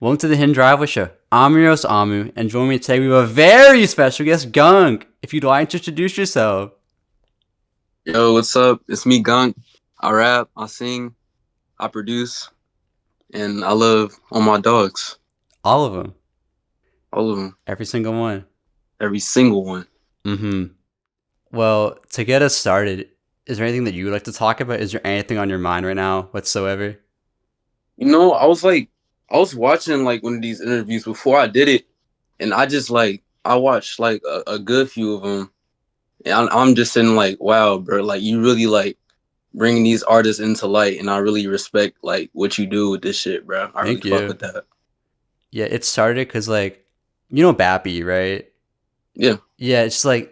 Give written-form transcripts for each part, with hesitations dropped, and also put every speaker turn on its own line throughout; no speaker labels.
Welcome to the Hidden Driveway Show. I'm your host, Amu, and joining me today we have a very special guest, Gunk. If you'd like to introduce yourself.
Yo, what's up? It's me, Gunk. I rap, I sing, I produce, and I love all my dogs.
All of them.
All of them.
Every single one.
Every single one.
Well, to get us started, is there anything that you would like to talk about? Is there anything on your mind right now whatsoever?
I was watching one of these interviews before I did it, and I watched a good few of them, and I'm just sitting wow, bro, you really bringing these artists into light, and I really respect what you do with this shit, bro. I really
Thank
fuck
you.
with that.
Yeah, it started because, you know Bappy, right?
Yeah.
Yeah, it's I've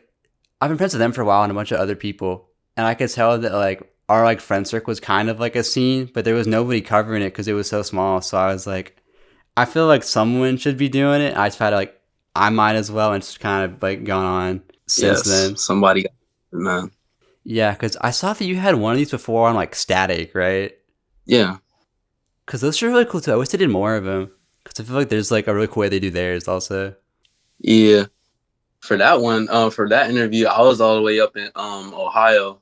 been friends with them for a while and a bunch of other people, and I could tell that our friend circle was kind of like a scene, but there was nobody covering it because it was so small. So I was like, I feel like someone should be doing it. I just had I might as well, and it's kind of gone on since
Yes.
then.
Somebody got it, man.
Yeah, because I saw that you had one of these before on Static, right?
Yeah.
Because those are really cool too. I wish they did more of them because I feel like there's a really cool way they do theirs also.
Yeah. For that interview, I was all the way up in Ohio,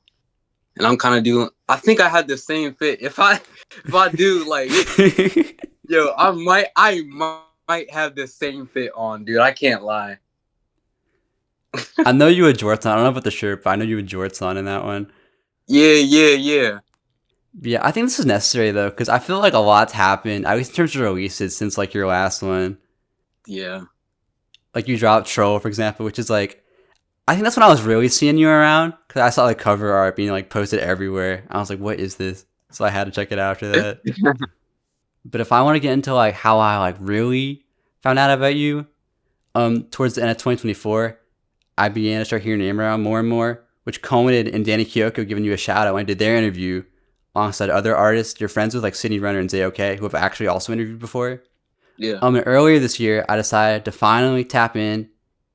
and I'm kind of doing. I think I had the same fit. If I do yo, I might have the same fit on, dude. I can't lie.
I know you had jorts on. I don't know about the shirt, but I know you had jorts on in that one.
Yeah.
Yeah, I think this is necessary though, because I feel like a lot's happened, at least in terms of releases, since your last one.
Yeah.
Like you dropped Troll, for example, which is I think that's when I was really seeing you around, because I saw the cover art being posted everywhere. I was like, what is this? So I had to check it out after that. But if I want to get into how I really found out about you, towards the end of 2024, I began to start hearing your name around more and more, which culminated in Danny Kyoko giving you a shout out when I did their interview alongside other artists you're friends with, like Sydney Runner and Zay OK, who have actually also interviewed before.
Yeah.
And earlier this year, I decided to finally tap in,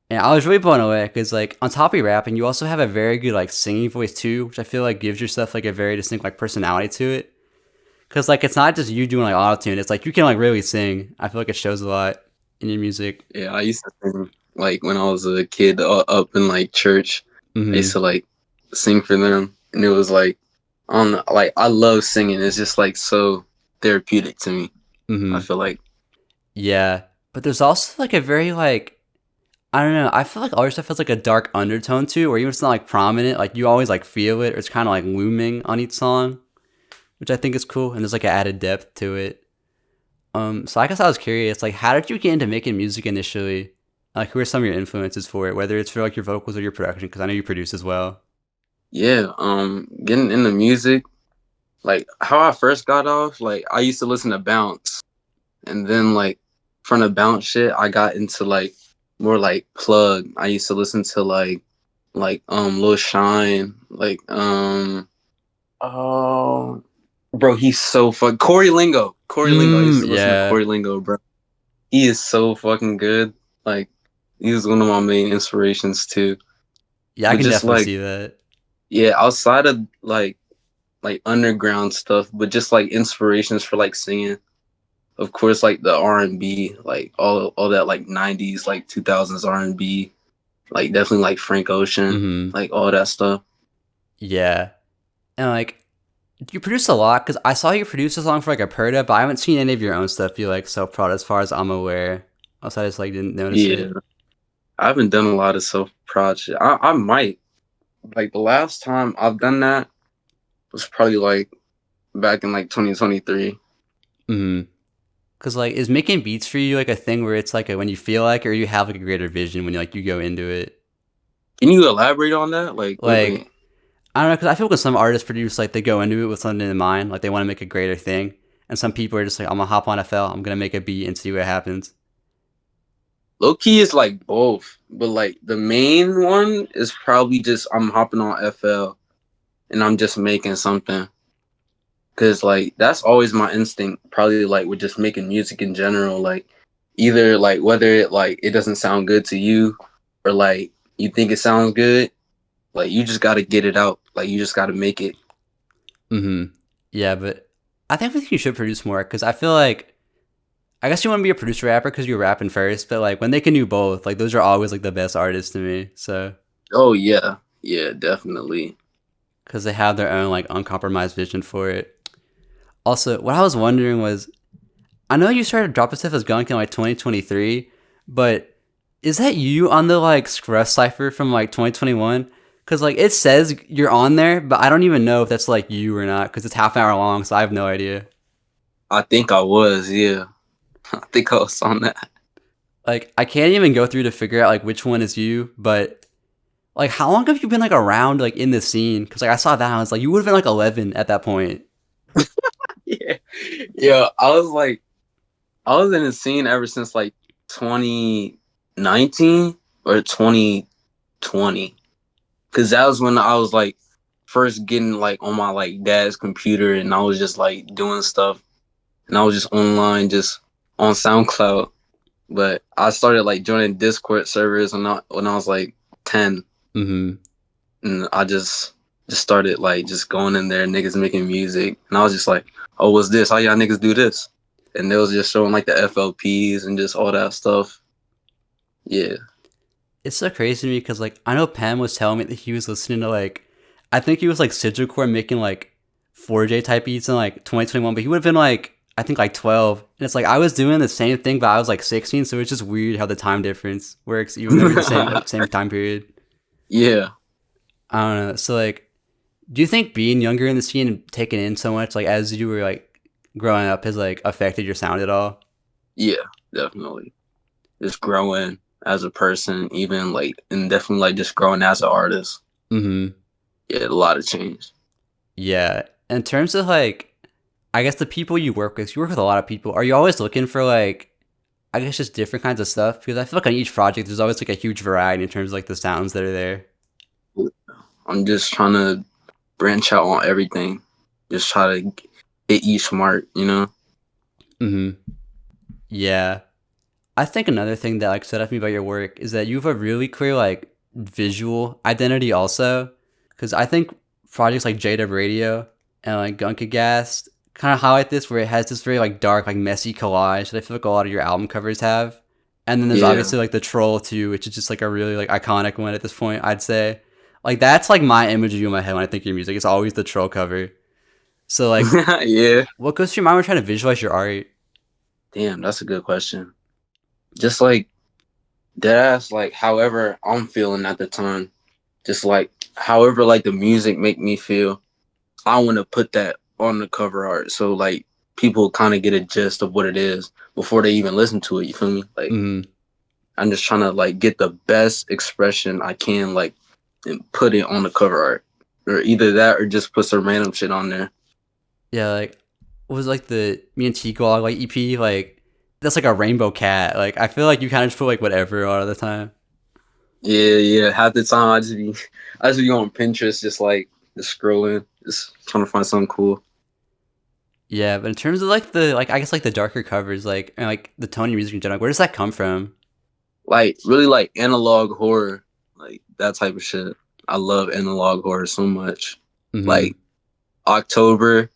and I was really blown away because, on top of your rapping, you also have a very good singing voice too, which I feel gives your stuff a very distinct personality to it. Because it's not just you doing auto tune; it's you can really sing. I feel it shows a lot in your music.
Yeah. I used to sing when I was a kid up in church. I used to sing for them, and it was I love singing. It's just so therapeutic to me. I feel like.
Yeah, but there's also a very I don't know. I feel all your stuff has a dark undertone too, or even if it's not prominent, you always feel it, or it's kind of looming on each song, which I think is cool, and there's an added depth to it. So I guess I was curious, how did you get into making music initially? Who are some of your influences for it, whether it's for your vocals or your production? Because I know you produce as well.
Yeah. Getting into music, how I first got off, I used to listen to Bounce, and then from the Bounce shit, I got into more Plug. I used to listen to Lil Shine, oh, bro, he's so fun. Corey Lingo. I used to listen to
Yeah.
Corey Lingo, bro. He is so fucking good. He was one of my main inspirations too.
Yeah, I
But
can
just
definitely see that.
yeah, outside of underground stuff, but just inspirations for singing. Of course, the R&B, all that 90s, 2000s R&B, definitely Frank Ocean, all that stuff.
Yeah. And you produce a lot, because I saw you produce a song for Aperta, but I haven't seen any of your own stuff be self-prod as far as I'm aware. Also, I just didn't notice
Yeah,
it.
I haven't done a lot of self-project. I might. The last time I've done that was probably back in 2023.
Because is making beats for you a thing where it's when you feel or you have a greater vision when you go into it?
Can you elaborate on that?
I don't know, because I feel some artists produce they go into it with something in mind, they want to make a greater thing, and some people are just I'm gonna hop on FL, I'm gonna make a beat and see what happens.
Low key is both, but the main one is probably just I'm hopping on FL and I'm just making something. Cause that's always my instinct, probably with just making music in general. Either whether it doesn't sound good to you, or you think it sounds good, you just gotta get it out. You just gotta make it.
Yeah, but I think you should produce more, because I feel I guess you want to be a producer rapper because you're rapping first, but like when they can do both, like those are always like the best artists to me. So
Oh yeah, yeah, definitely.
because they have their own like uncompromised vision for it. Also, what I was wondering was, I know you started dropping stuff as Gunk in like 2023, but is that you on the like Scruff cipher from like 2021? Because like it says you're on there, but I don't even know if that's like you or not because it's half an hour long, so I have no idea.
I think I was, yeah. I think I was on that.
Like I can't even go through to figure out like which one is you, but like how long have you been like around like in the scene? Because like I saw that and I was like you would have been like 11 at that point.
Yeah, yeah. I was in the scene ever since like 2019 or 2020, because that was when I was like first getting like on my like dad's computer, and I was just like doing stuff, and I was just online, just on SoundCloud. But I started like joining Discord servers when I was like 10,
Mm-hmm.
and I just started like just going in there, niggas making music, and I was just like, oh, what's this? How y'all niggas do this? And they was just showing like the FLPs and just all that stuff. Yeah,
It's so crazy to me because like I know Pam was telling me that he was listening to like I think he was like Sigil Core making like 4J type beats in like 2021, but he would have been like I think like 12, and it's like I was doing the same thing, but I was like 16, so it's just weird how the time difference works, even though you're the same time period.
yeah,
I don't know. So like, do you think being younger in the scene and taking in so much like as you were like growing up has like affected your sound at all?
yeah, definitely. Just growing as a person, even like, and definitely like just growing as an artist.
Mm-hmm.
Yeah, a lot of change.
Yeah. In terms of like, I guess the people you work with a lot of people. Are you always looking for like, I guess just different kinds of stuff? Because I feel like on each project, there's always like a huge variety in terms of like the sounds that are there.
I'm just trying to branch out on everything. Just try to hit each mark, you know?
Mm-hmm. Yeah. I think another thing that like stood out to me about your work is that you have a really clear like visual identity also. Because I think projects like J Dub Radio and like GUNK'S kind of highlight this, where it has this very like dark, like messy collage that I feel like a lot of your album covers have. And then there's
Yeah.
obviously like the Troll too, which is just like a really like iconic one at this point, I'd say. Like that's like my image of you in my head when I think of your music. It's always the Troll cover. So like,
Yeah.
what goes through your mind when you're trying to visualize your art?
Damn, that's a good question. Just like that's like however I'm feeling at the time. Just like however like the music make me feel. I want to put that on the cover art, so like people kind of get a gist of what it is before they even listen to it. You feel me? Like
Mm-hmm.
I'm just trying to like get the best expression I can, like, and put it on the cover art, or either that or just put some random shit on there.
Yeah, like what was like the me and T Glog like EP, like that's like a rainbow cat. Like I feel like you kind of just put like whatever a lot of the time.
Yeah, yeah. Half the time I just be on Pinterest, just scrolling, just trying to find something cool.
Yeah, but in terms of like the like I guess like the darker covers, like and like the tone of your music in general, where does that come from?
Like really like analog horror, like that type of shit. I love analog horror so much.
Mm-hmm.
Like October,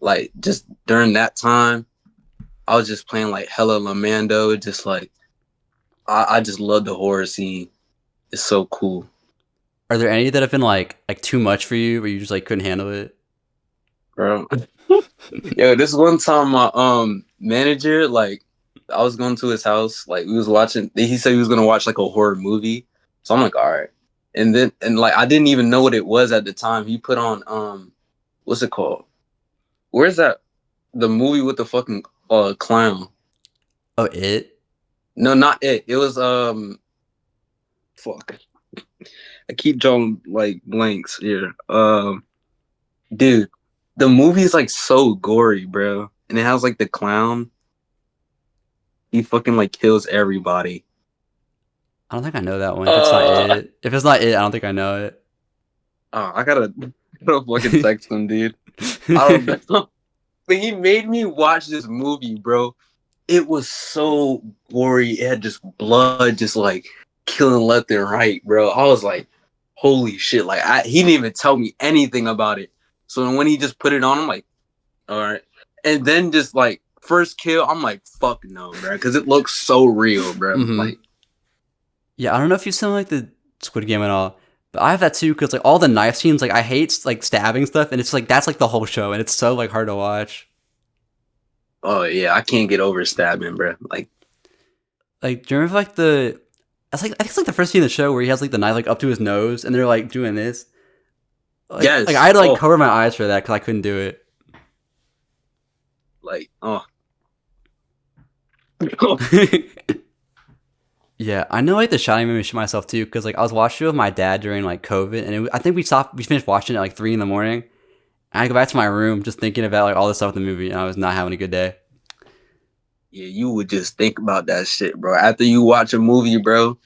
like just during that time, I was just playing like hella Lamando. Just like I just love the horror scene. It's so cool.
Are there any that have been like too much for you, where you just like couldn't handle it?
Bro. Yo, this one time my manager, like, I was going to his house, like we was watching, he said he was gonna watch like a horror movie. So I'm like, all right. And like I didn't even know what it was at the time. He put on what's it called? Where's that, the movie with the fucking clown?
Oh, it.
No, not it. It was fuck. I keep drawing like blanks here. Dude, the movie is like so gory, bro. And it has like the clown. He fucking like kills everybody.
I don't think I know that one. If it's not
Uh,
it, if it's not it, I don't think I know it.
I gotta fucking text him, dude. I don't know. But he made me watch this movie, bro. It was so gory. It had just blood, just like killing left and right, bro. I was like, holy shit! Like he didn't even tell me anything about it. So when he just put it on, I'm like, all right. And then just like first kill, I'm like, fuck no, bro, because it looks so real, bro.
Mm-hmm.
Like,
Yeah, I don't know if you've seen like the Squid Game at all, but I have that too because like all the knife scenes, like I hate like stabbing stuff, and it's like that's like the whole show, and it's so like hard to watch.
oh yeah, I can't get over stabbing, bro.
Like, do you remember like the? That's like I think it's like the first scene in the show where he has like the knife like up to his nose, and they're like doing this. Like I
Yes,
had to like
oh,
cover my eyes for that because I couldn't do it.
oh.
Yeah, I know like the shouting made me shit myself too because like I was watching it with my dad during like COVID, and I think we finished watching it at like 3 in the morning. And I go back to my room just thinking about like all the stuff in the movie, and I was not having a good day.
Yeah, you would just think about that shit, bro. After you watch a movie, bro,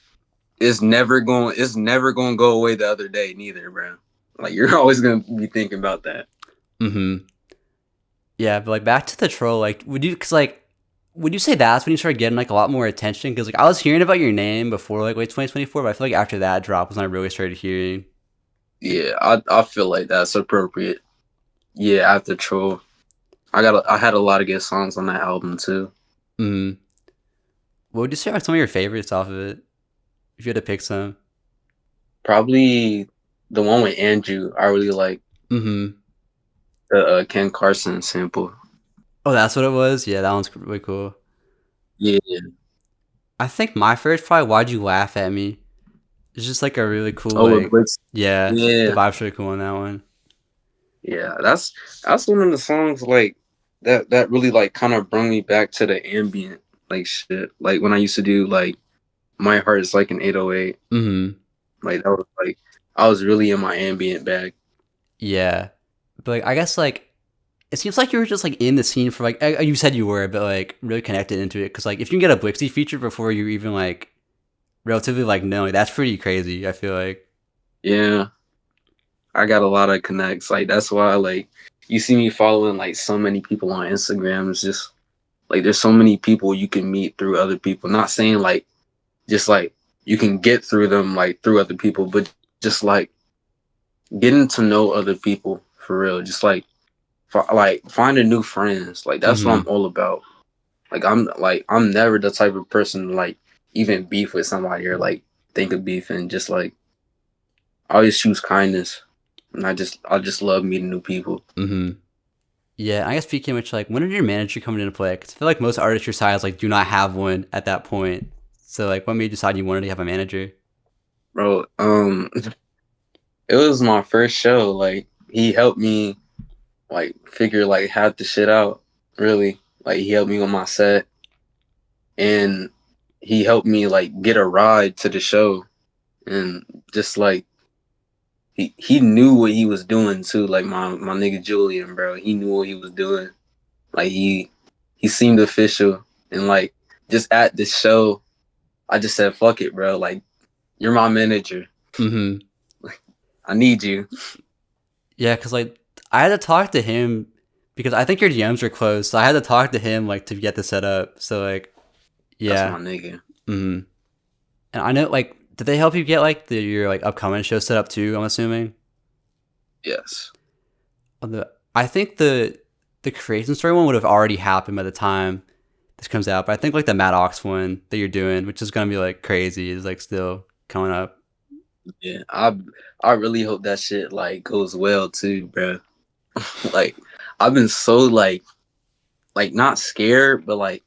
it's never going to go away the other day neither, bro. Like you're always going to be thinking about that.
Mm-hmm. Yeah, but like back to the troll, like would you say that's when you started getting like a lot more attention? Because like I was hearing about your name before like late 2024, but I feel like after that drop was when I really started hearing.
Yeah, I feel like that's appropriate. Yeah, after Troll, I had a lot of good songs on that album too.
Mm-hmm. What would you say are some of your favorites off of it? If you had to pick some.
Probably the one with Andrew. I really like
Mm-hmm.
the Ken Carson sample.
Oh, that's what it was. Yeah, that one's really cool.
Yeah.
I think my favorite's probably "Why'd You Laugh at Me." It's just like a really cool
Oh, with
like
Blitz.
yeah, the
Yeah,
vibe's really cool on that one.
yeah. That's one of the songs like that really like kind of brought me back to the ambient like shit. Like when I used to do like My Heart Is Like an 808.
Mm-hmm.
Like that was like I was really in my ambient bag.
Yeah, but like I guess like it seems like you were just like in the scene for like you said you were, but like really connected into it because like if you can get a Blixie feature before you even like relatively like knowing, that's pretty crazy. I feel like.
Yeah. I got a lot of connects. Like that's why like you see me following like so many people on Instagram. It's just like there's so many people you can meet through other people. Not saying like just like you can get through them like through other people, but just like getting to know other people for real. Just like finding new friends. Like that's what I'm
Mm-hmm.
all about. I'm never the type of person to, like even beef with somebody or like think of beefing. Just like I always choose kindness. And I just love meeting new people.
Mm-hmm. Yeah, I guess speaking of which, like, when did your manager come into play? Because I feel like most artists your size like do not have one at that point. So like, what made you decide you wanted to have a manager?
Bro, it was my first show. Like he helped me like figure like half the shit out. Really, like he helped me on my set, and he helped me like get a ride to the show, and just like he knew what he was doing too. Like my nigga Julian, bro, he knew what he was doing. Like he seemed official, and like just at the show, I just said fuck it, bro. Like you're my manager.
Mm-hmm.
I need you.
Yeah, because like I had to talk to him because I think your DMs were closed, so I had to talk to him like to get this set up. So like,
That's my
yeah.
nigga.
Mm-hmm. And I know like, did they help you get like your like upcoming show set up too? I'm assuming.
Yes.
I think the creation story one would have already happened by the time this comes out, but I think like the Maddox one that you're doing, which is gonna be like crazy, is like still coming up.
Yeah. I really hope that shit like goes well too, bro. Like I've been so like not scared, but like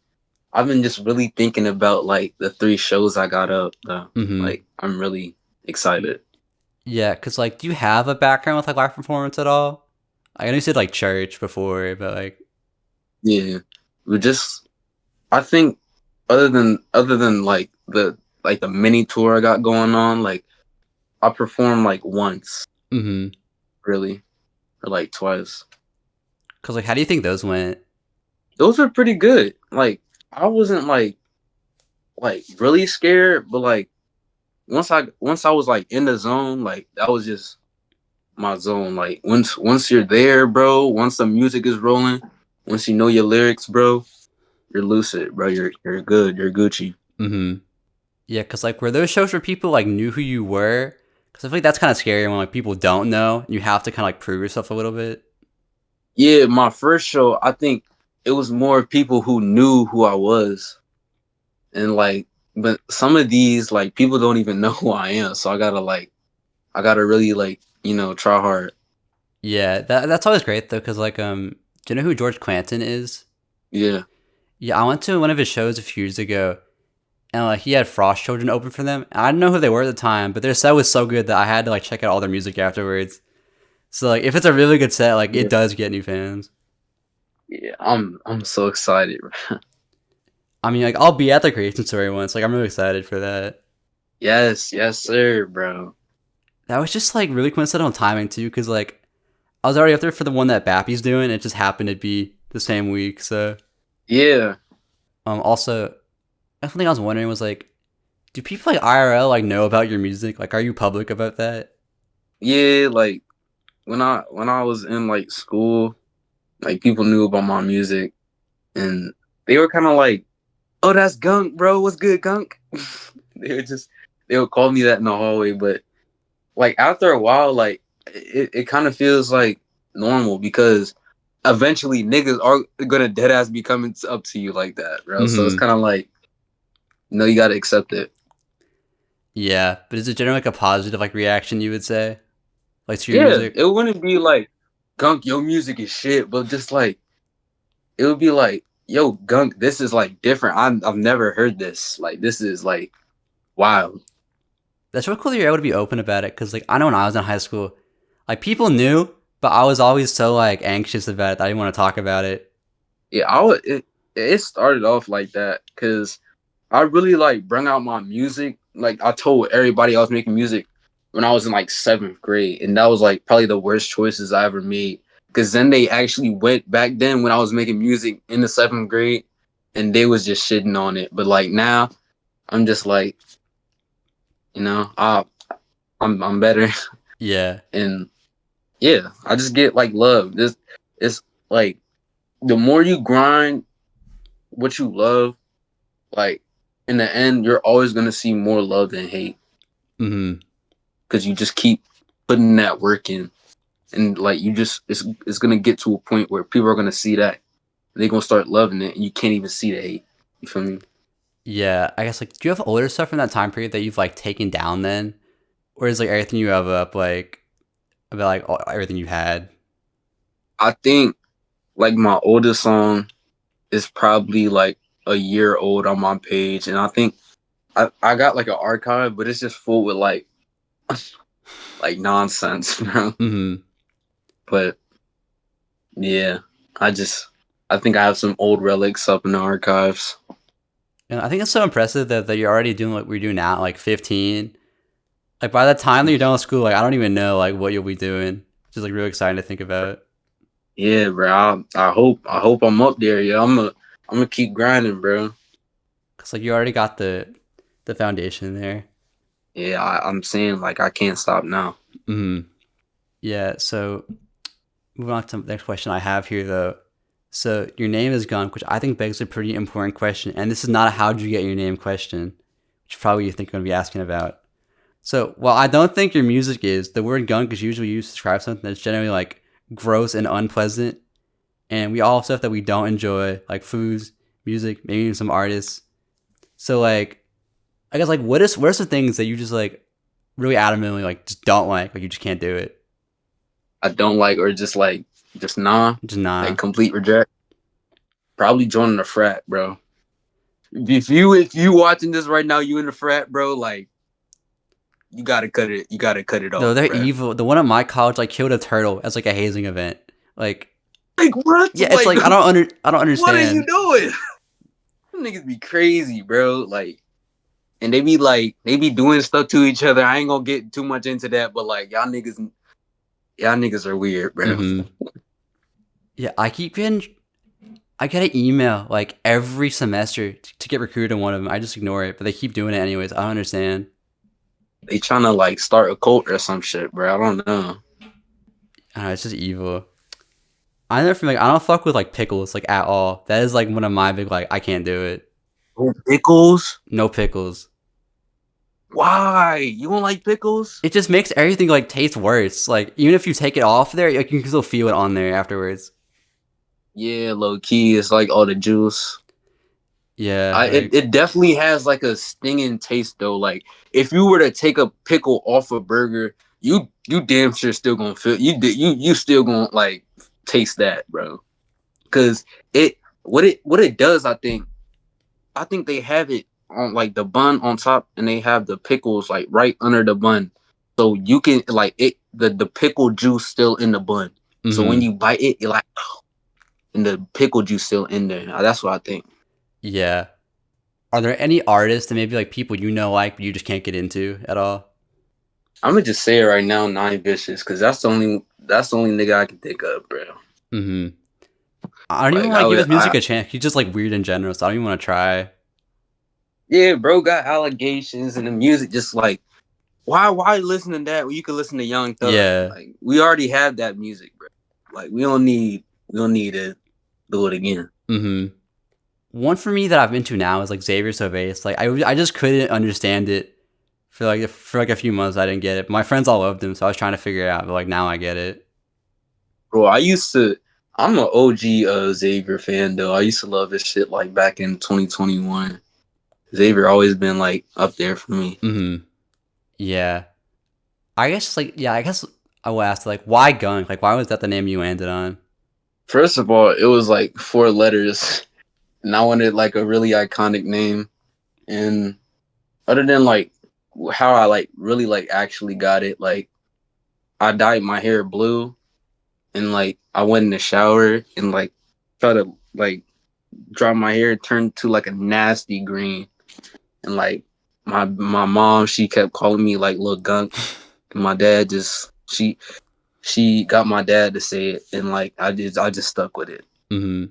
I've been just really thinking about like the 3 shows I got up though.
Mm-hmm.
Like I'm really excited.
Yeah, cause like, do you have a background with like live performance at all? I know you said like church before, but like,
Yeah. But just I think other than like the mini tour I got going on, like I performed like once,
mm-hmm.
really, or like twice.
Cause like, how do you think those went?
Those were pretty good. Like I wasn't like really scared, but like once I was like in the zone, like that was just my zone. Like once you're there, bro, once the music is rolling, once you know your lyrics, bro, you're lucid, bro. You're good. You're Gucci.
Mm-hmm. Yeah, cause like, were those shows where people like knew who you were? Cause I feel like that's kind of scary when like people don't know. And you have to kind of like prove yourself a little bit.
Yeah, my first show, I think it was more people who knew who I was, and like, but some of these like people don't even know who I am, so I gotta really like try hard.
Yeah, that's always great though, because like do you know who George Clanton is?
Yeah,
Yeah, I went to one of his shows a few years ago, and like he had Frost Children open for them. And I didn't know who they were at the time, but their set was so good that I had to like check out all their music afterwards. So like if it's a really good set, like it
yeah,
does get new fans.
yeah. I'm so excited.
I mean, like I'll be at the Creation Story once. Like I'm really excited for that.
Yes, yes, sir, bro.
That was just like really coincidental timing too, because like I was already up there for the one that Bappy's doing. It just happened to be the same week. So
Yeah,
also, something I was wondering was like, do people like IRL like know about your music? Like, are you public about that?
yeah. Like when I was in like school, like people knew about my music, and they were kind of like, "Oh, that's Gunk, bro. What's good, Gunk?" They would call me that in the hallway, but like after a while, like it kind of feels like normal because eventually niggas are gonna dead ass be coming up to you like that, bro. So it's
Mm-hmm.
kind of like you gotta accept it.
Yeah, but is it generally like a positive like reaction you would say, like to your
Yeah,
music?
it wouldn't be like Gunk, your music is shit, but just like it would be like, yo, Gunk, this is like different. I've never heard this. Like this is like wild.
That's really cool that you're able to be open about it. Cause like I know when I was in high school, like people knew, but I was always so like anxious about it that I didn't want to talk about it.
Yeah, it started off like that because I really like bring out my music. Like I told everybody I was making music when I was in like seventh grade, and that was like probably the worst choices I ever made. Because then they actually went back then when I was making music in the seventh grade, and they was just shitting on it. But like now, I'm just like, I'm better,
Yeah.
and yeah, I just get like love. This it's like the more you grind what you love, like in the end, you're always gonna see more love than hate
Mm-hmm.
because you just keep putting that work in, and like you just it's gonna get to a point where people are gonna see that they're gonna start loving it, and you can't even see the hate. You feel me?
Yeah. I guess like, do you have older stuff from that time period that you've like taken down then, or is like everything you have up like about like everything you had?
I think like my oldest song is probably like a year old on my page, and I think I got like an archive, but it's just full with like nonsense, bro.
Mm-hmm.
But yeah, I just I think I have some old relics up in the archives.
And I think it's so impressive that you're already doing what we're doing now, at, like 15. Like by the time that you're done with school, like I don't even know like what you'll be doing. Just like really exciting to think about.
Yeah, bro. I hope I'm up there. Yeah, I'm gonna keep grinding, bro.
Cause like you already got the foundation there.
Yeah, I'm saying like I can't stop now.
Hmm. Yeah. So moving on to the next question I have here though. So your name is Gunk, which I think begs a pretty important question. And this is not a how'd you get your name question, which probably you think I'm gonna be asking about. So while I don't think your music is, the word gunk is usually used to describe something that's generally like gross and unpleasant. And we all have stuff that we don't enjoy, like foods, music, maybe even some artists. So like I guess like what are some things that you just like really adamantly like just don't like you just can't do it?
I don't like or just nah,
Just
like
nah.
complete reject. Probably joining a frat, bro. If you watching this right now, you in the frat, bro. Like you gotta cut it. You gotta cut it
No,
off,
they're
bro.
evil. The one at my college like killed a turtle as like a hazing event. Like
Like what?
yeah, it's
Like
like I don't
what are you
understand.
doing? Them niggas be crazy, bro. Like and they be doing stuff to each other. I ain't gonna get too much into that, but like y'all niggas are weird, bro.
Mm-hmm. Yeah, I get an email like every semester to get recruited in one of them. I just ignore it, but they keep doing it anyways. I don't understand.
They trying to like start a cult or some shit, bro. I don't know.
I don't know, it's just evil. I never feel like I don't fuck with like pickles like at all. That is like one of my big like I can't do it.
Oh, pickles?
No pickles.
Why? You don't like pickles?
It just makes everything like taste worse. Like even if you take it off there, like you can still feel it on there afterwards.
Yeah, low key, it's like all the juice.
Yeah,
It definitely has like a stinging taste though. Like if you were to take a pickle off a burger, you damn sure still gonna feel you still gonna like taste that, bro. Cause what it does, I think they have it on like the bun on top, and they have the pickles like right under the bun, so you can like the pickle juice still in the bun. So when
mm-hmm.
you bite it, you're like, and the pickle juice still in there. That's what I think.
Yeah. Are there any artists and maybe like people you know like but you just can't get into at all?
I'm gonna just say it right now, Nine Vicious, because that's the only nigga I can think of, bro.
Mm-hmm. I don't even
Like
want
I
to give
would,
his music a chance. He's just like weird in general, so I don't even want to try.
yeah, bro, got allegations and the music just like why listen to that when you can listen to Young Thug?
Yeah.
Like we already have that music, bro. Like we don't need to do it again.
Mm-hmm. One for me that I'm into now is like Xavier Sauvace. Like I just couldn't understand it for like a few months. I didn't get it. My friends all loved him, so I was trying to figure it out. But like now I get it.
Bro, I'm an OG Xavier fan though. I used to love his shit like back in 2021. Xavier always been like up there for me.
Mm-hmm. Yeah. I guess like yeah. I guess I will ask like why Gunk? Like why was that the name you landed on?
First of all, it was like 4 letters, and I wanted like a really iconic name. And other than like how I like really like actually got it, like I dyed my hair blue, and like I went in the shower and like try to like dry my hair, turned to like a nasty green, and like my mom, she kept calling me like Lil Gunk, and my dad just she got my dad to say it, and like I just stuck with it.
Mm-hmm.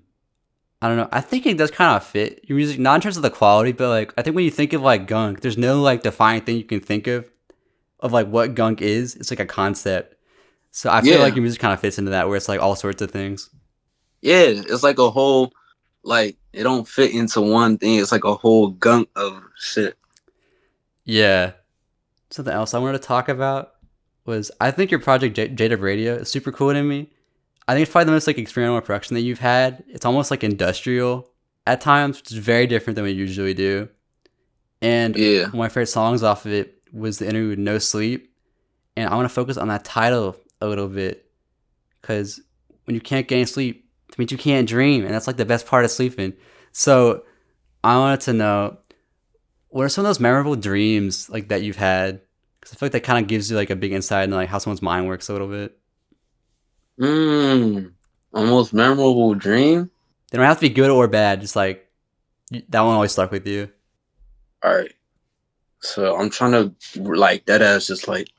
I don't know. I think it does kind of fit your music, not in terms of the quality, but like I think when you think of like Gunk, there's no like defining thing you can think of like what Gunk is. It's like a concept. So I feel like
Yeah,
your music kind of fits into that, where it's like all sorts of things.
yeah, it's like a whole like it don't fit into one thing. It's like a whole gunk of shit.
Yeah. Something else I wanted to talk about was I think your project Jada Radio is super cool to me. I think it's probably the most like experimental production that you've had. It's almost like industrial at times, which is very different than we usually do. And
Yeah.
one of my favorite songs off of it was the interlude "No Sleep," and I want to focus on that title a little bit because when you can't get any sleep, it means you can't dream, and that's like the best part of sleeping. So I wanted to know what are some of those memorable dreams like that you've had? Because I feel like that kind of gives you like a big insight into like how someone's mind works a little bit.
Mm. A most memorable dream.
They don't have to be good or bad. Just like that one always stuck with you.
All right. So I'm trying to like dead ass just like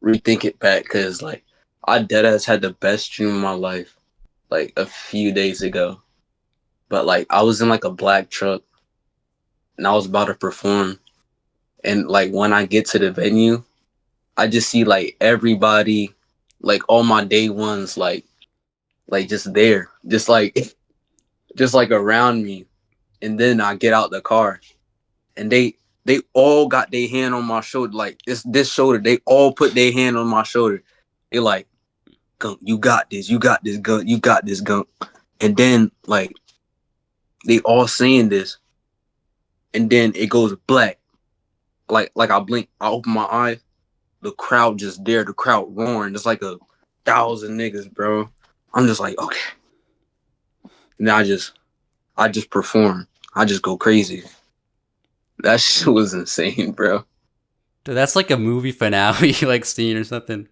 rethink it back because like I dead ass had the best dream of my life like a few days ago. But like I was in like a black truck and I was about to perform. And like when I get to the venue, I just see like everybody, like all my day ones, like just there, just like just like around me. And then I get out the car and they all got their hand on my shoulder, like this shoulder. They all put their hand on my shoulder. They like, Gunk, you got this, Gunk, you got this, Gunk. And then like they all saying this, and then it goes black. Like I blink, I open my eyes, the crowd just there, the crowd roaring. It's like 1,000 niggas, bro. I'm just like, okay. And I just perform. I just go crazy. That shit was insane, bro.
Dude, that's like a movie finale like scene or something.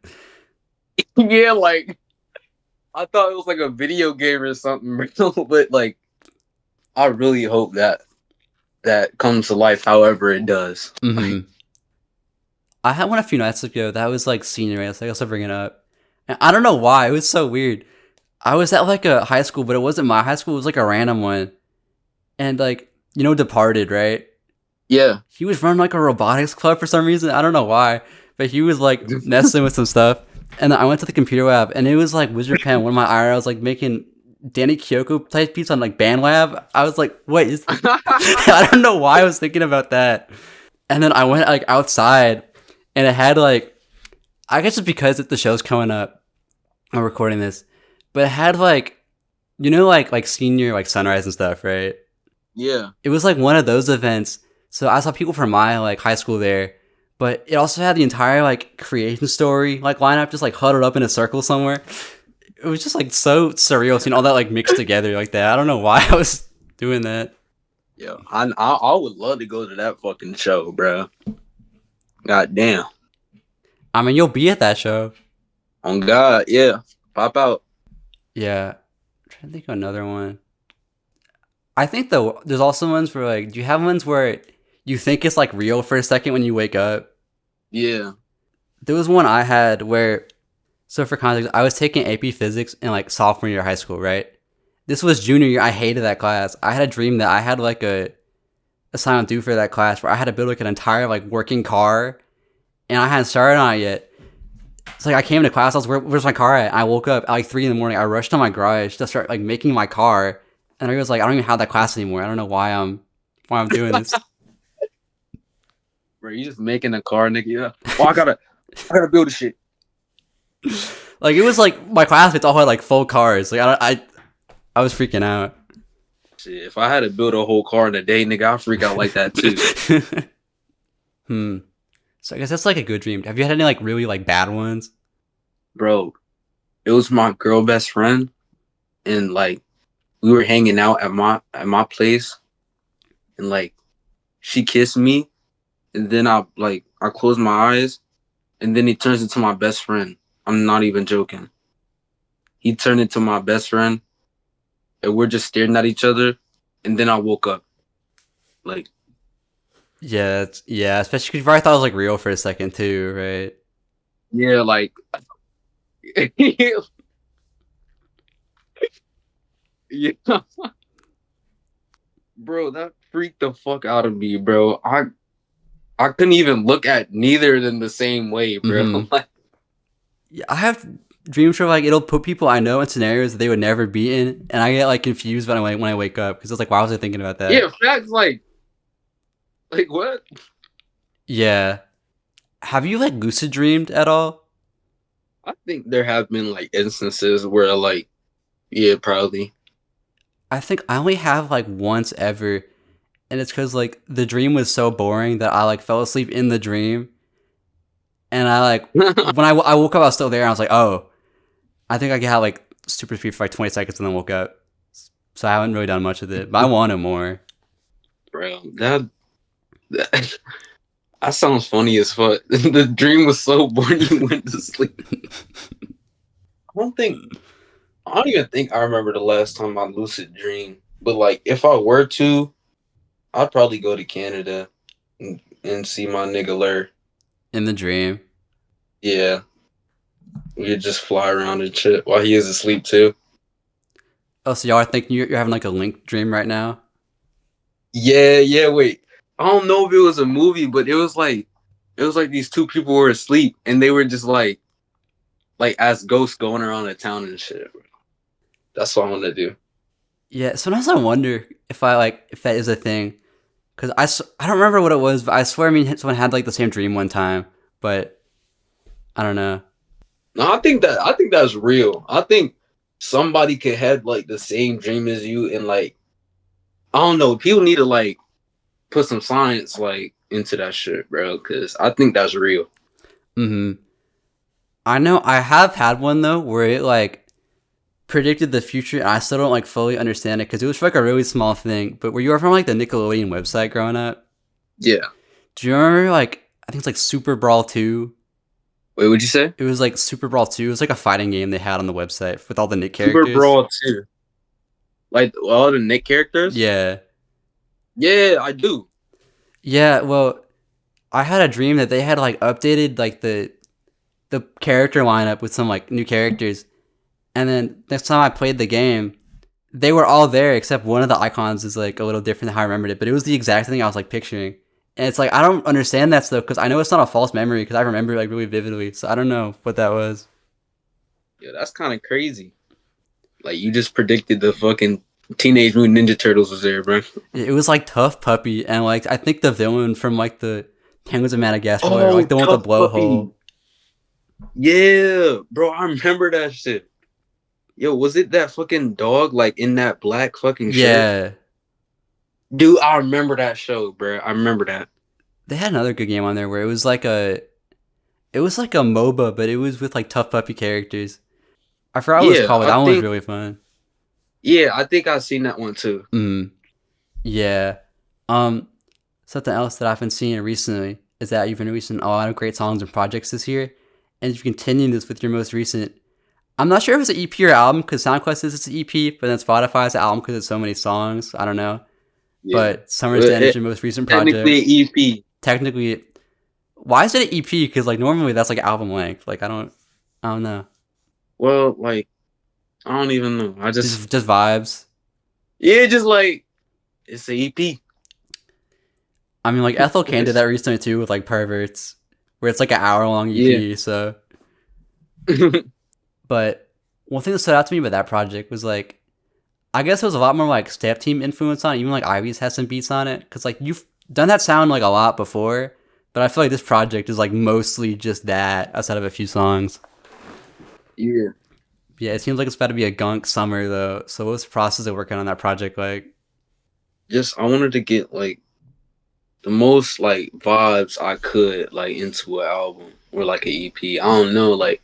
Yeah, like I thought it was like a video game or something, bro. But like I really hope that comes to life however it does.
Mm-hmm. I had one a few nights ago that was like senior year, so I guess I'll bring it up. And I don't know why. It was so weird. I was at like a high school, but it wasn't my high school. It was like a random one. And like, Departed, right?
Yeah.
He was running like a robotics club for some reason. I don't know why. But he was like messing with some stuff. And then I went to the computer lab and it was like Wizard Pen, one of my IRLs, like making Danny Kyoko type beats on like BandLab. I was like, what is this? I don't know why I was thinking about that. And then I went like outside and it had like, I guess it's because the show's coming up. I'm recording this. But it had like you know, like senior like sunrise and stuff, right?
Yeah.
It was like one of those events. So I saw people from my like high school there, but it also had the entire like creation story like lineup just like huddled up in a circle somewhere. It was just like so surreal seeing all that like mixed together like that. I don't know why I was doing that.
Yeah. I would love to go to that fucking show, bro. God damn.
I mean, you'll be at that show.
On God, yeah. Pop out.
Yeah. I'm trying to think of another one. I think though there's also ones where like, do you have ones where you think it's like real for a second when you wake up?
Yeah.
There was one I had where, so for context, I was taking AP Physics in like sophomore year of high school, right? This was junior year. I hated that class. I had a dream that I had like a assignment due for that class where I had to build like an entire like working car, and I hadn't started on it yet. It's like I came to class. I was where's my car at? I woke up at like 3 in the morning. I rushed to my garage to start like making my car, and I was like, I don't even have that class anymore. I don't know why I'm doing this.
Bro, you just making a car, nigga. Yeah. Oh, I gotta build a shit.
Like it was like my classmates all had like full cars. Like I was freaking out.
Shit, if I had to build a whole car in a day, nigga, I'd freak out like that too.
So I guess that's like a good dream. Have you had any like really like bad ones?
Bro, it was my girl best friend, and like we were hanging out at my place, and like she kissed me, and then I closed my eyes, and then he turns into my best friend. I'm not even joking. He turned into my best friend, and we're just staring at each other, and then I woke up. Like,
Yeah, especially because you probably thought it was like real for a second too, right?
yeah, like, yeah, bro, that freaked the fuck out of me, bro. I couldn't even look at neither of them the same way, bro.
Mm-hmm. Yeah, I have dreams where like it'll put people I know in scenarios that they would never be in, and I get like confused when I wake up because it's like, why was I thinking about that?
Yeah, facts. Like what?
Yeah. Have you like lucid dreamed at all?
I think there have been like instances where like, yeah, probably.
I think I only have like once ever, and it's because like the dream was so boring that I like fell asleep in the dream, and I like when I woke up I was still there. And I was like, oh, I think I could have like super speed for like 20 seconds and then woke up. So I haven't really done much with it, but I want it more.
Bro, that sounds funny as fuck. The dream was so boring you went to sleep. I don't even think I remember the last time I lucid dreamed. But like, if I were to, I'd probably go to Canada and see my nigga Lur.
In the dream.
Yeah, we'd just fly around and shit while he is asleep too.
Oh, so y'all are thinking you're having like a Link dream right now?
Yeah. Wait, I don't know if it was a movie, but it was like these two people were asleep and they were just like as ghosts going around the town and shit. That's what I want to do.
Yeah, sometimes I wonder if if that is a thing. Because I don't remember what it was, but I swear someone had like the same dream one time, but I don't know.
No, I think that's real. I think somebody could have like the same dream as you, and like I don't know, people need to like put some science like into that shit, bro, because I think that's real.
I know I have had one though where it like predicted the future, and I still don't like fully understand it because it was for, like a really small thing. But were you ever from like the Nickelodeon website growing up?
Yeah.
Do you remember like I think it's like Super Brawl 2?
Wait, what'd you say?
It was like Super Brawl 2. It was like a fighting game they had on the website with all the Nick characters.
Super Brawl 2. Like all the Nick characters?
Yeah.
Yeah, I do.
Yeah, well, I had a dream that they had like updated like the character lineup with some like new characters. And then next time I played the game, they were all there except one of the icons is like a little different than how I remembered it, but it was the exact thing I was like picturing. And it's like I don't understand that stuff because I know it's not a false memory because I remember it like really vividly. So I don't know what that was.
Yeah, that's kind of crazy. Like you just predicted the fucking Teenage Mutant Ninja Turtles was there, bro.
It was like Tough Puppy, and like I think the villain from like the Penguins of Madagascar, like the one with the blowhole.
Yeah, bro, I remember that shit. Yo, was it that fucking dog like in that black fucking shirt?
Yeah,
Dude, I remember that show, bro. I remember that.
they had another good game on there where it was like a MOBA, but it was with like tough puppy characters. I forgot what it was
Yeah,
called, but
I
that one was
think
really fun.
yeah, I think I've seen that one too.
Mm, yeah. Um, Something else that I've been seeing recently is that you've been releasing a lot of great songs and projects this year, and if you continue this with your most recent, I'm not sure if it's an EP or album because SoundCloud says it's an EP, but then Spotify is an album because it's so many songs. I don't know,
Yeah.
but Summer's Den is
It,
your most recent
technically
project.
an EP.
Technically, why is it an EP? Because like normally that's like album length. Like I don't know.
Well, like I don't even know. I
Just vibes.
yeah, just like it's an EP.
I mean, like Ethel Kane did that recently too with like Perverts, where it's like an hour long
Yeah.
EP. So, but one thing that stood out to me about that project was like, I guess there was a lot more like Step Team influence on it. Even like Ivy's has some beats on it because like you've done that sound like a lot before, but I feel like this project is like mostly just that outside of a few songs.
Yeah.
Yeah, it seems like it's about to be a gunk summer though. So what's the process of working on that project like?
Just I wanted to get like the most like vibes I could like into an album or like an EP. I don't know, like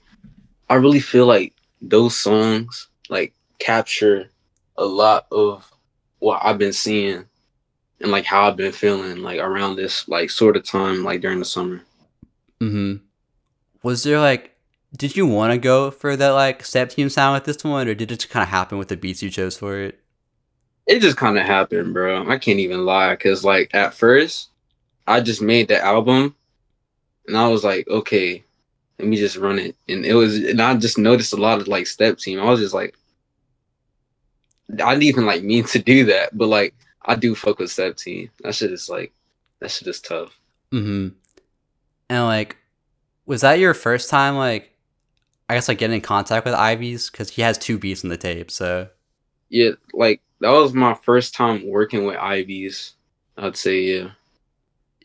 I really feel like those songs like capture a lot of what I've been seeing and like how I've been feeling like around this like sort of time like during the summer.
Mm-hmm. Was there like, did you want to go for that like Step Team sound with this one, or did it just kind of happen with the beats you chose for it?
It just kind of happened, bro. I can't even lie because like at first I just made the album and I was like, okay, let me just run it. And I just noticed a lot of like Step Team. I was just like, I didn't even like mean to do that, but like I do fuck with Step Team. That shit is tough.
Mm-hmm. And like, was that your first time like, I guess like getting in contact with Ivy's because he has two beats in the tape. So
Yeah, like that was my first time working with IVs. I'd say yeah.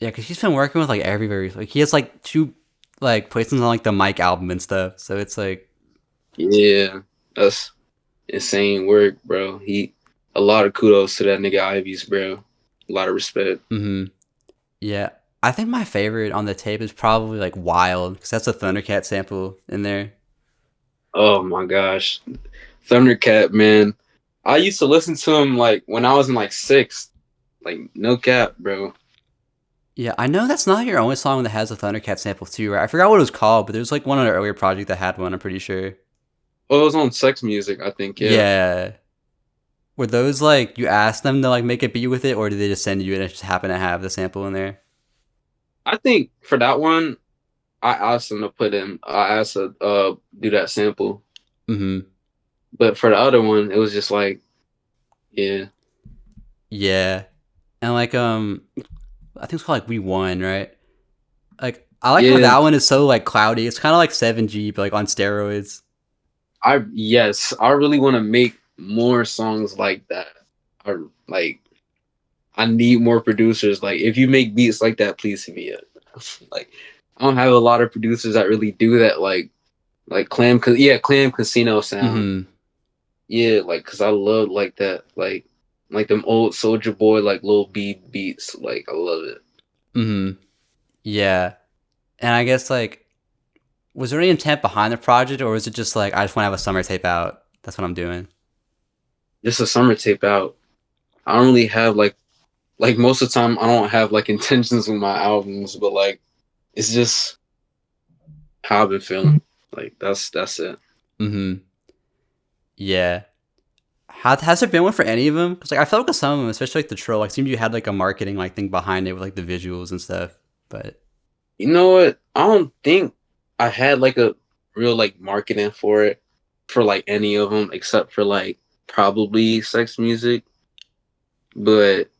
yeah, because he's been working with like everybody. Like he has like two like placements on like the Mike album and stuff. So it's like,
Yeah, that's insane work, bro. He a lot of kudos to that nigga Ivy's, bro. A lot of respect.
mm-hmm. Yeah. I think my favorite on the tape is probably like Wild because that's a Thundercat sample in there.
Oh my gosh, Thundercat, man. I used to listen to him like when I was in like sixth. Like no cap, bro.
Yeah, I know that's not your only song that has a Thundercat sample too, right? I forgot what it was called, but there's like one on an earlier project that had one. I'm pretty sure.
Oh, it was on Sex Music, I think. Yeah,
Yeah. Were those like you asked them to like make a beat with it, or did they just send you and it just happened to have the sample in there?
I think for that one, I asked him to put in. I asked to do that sample.
Mm-hmm.
But for the other one, it was just like, yeah,
Yeah. And like I think it's called like We Won, right? Like I like how
yeah.
that one is so like cloudy. It's kind of like 7G but like on steroids.
I really want to make more songs like that. I like, I need more producers. Like, if you make beats like that, please hit me up. Like, I don't have a lot of producers that really do that. Like Clam Casino sound.
Mm-hmm.
Yeah, like, cause I love like that. Like them old Soldier Boy, like Lil B beats. Like, I love it.
Mm-hmm. Yeah. And I guess like was there any intent behind the project, or was it just like I just want to have a summer tape out? That's what I'm doing.
Just a summer tape out. I don't really have like most of the time I don't have like intentions with my albums, but like it's just how I've been feeling. Like that's it.
Mm-hmm. Yeah. Has there been one for any of them? Because like I felt like with some of them, especially like the troll, like seemed you had like a marketing like thing behind it with like the visuals and stuff. But
You know what? I don't think I had like a real like marketing for it for like any of them except for like probably Sex Music, but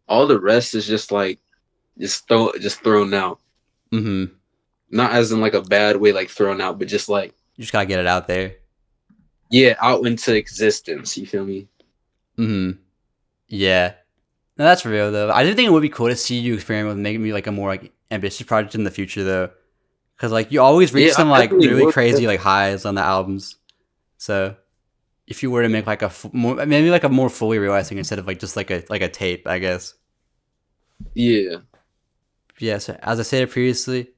all the rest is just like just thrown out.
mm-hmm.
Not as in like a bad way, like thrown out, but just like
You just gotta get it out there.
yeah, out into existence. You feel me?
Mm-hmm. Yeah. No, that's real though. I do think it would be cool to see you experiment with making me like a more like ambitious project in the future though. Cause like you always reach
Yeah,
some
I
like
definitely
really
would.
crazy like highs on the albums. So if you were to make like maybe like a more fully realizing instead of like just like a tape, I guess.
Yeah.
Yeah. So as I stated previously,